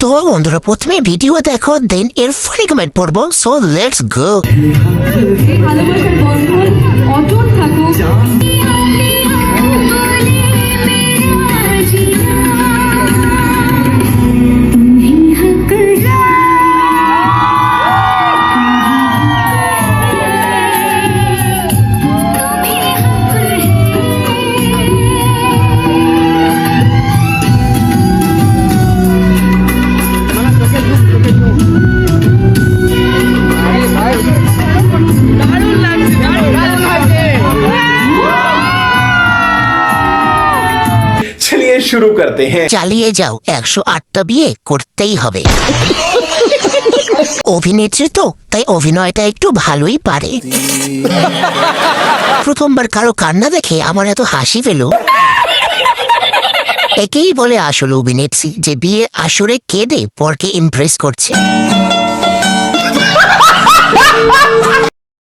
তো বন্ধুরা প্রথমে ভিডিও দেখো, দেন এর ফানি কমেন্ট পড়বো। So let's go. ভালোবাসার বন্ধন অটুট থাকুক। चलिए शुरू करते हैं। চালিয়ে যাও, 108টা বিয়ে করতেই হবে। অভিনেত্রী তো, তাই অভিনয়টা একটু ভালোই পারে। প্রথমবার কারো কান্না দেখে আমার এত হাসি পেল। একেই বলে আসল অভিনেত্রী, যে বিয়ে আসরে কেঁদে পরকে ইমপ্রেস করছে।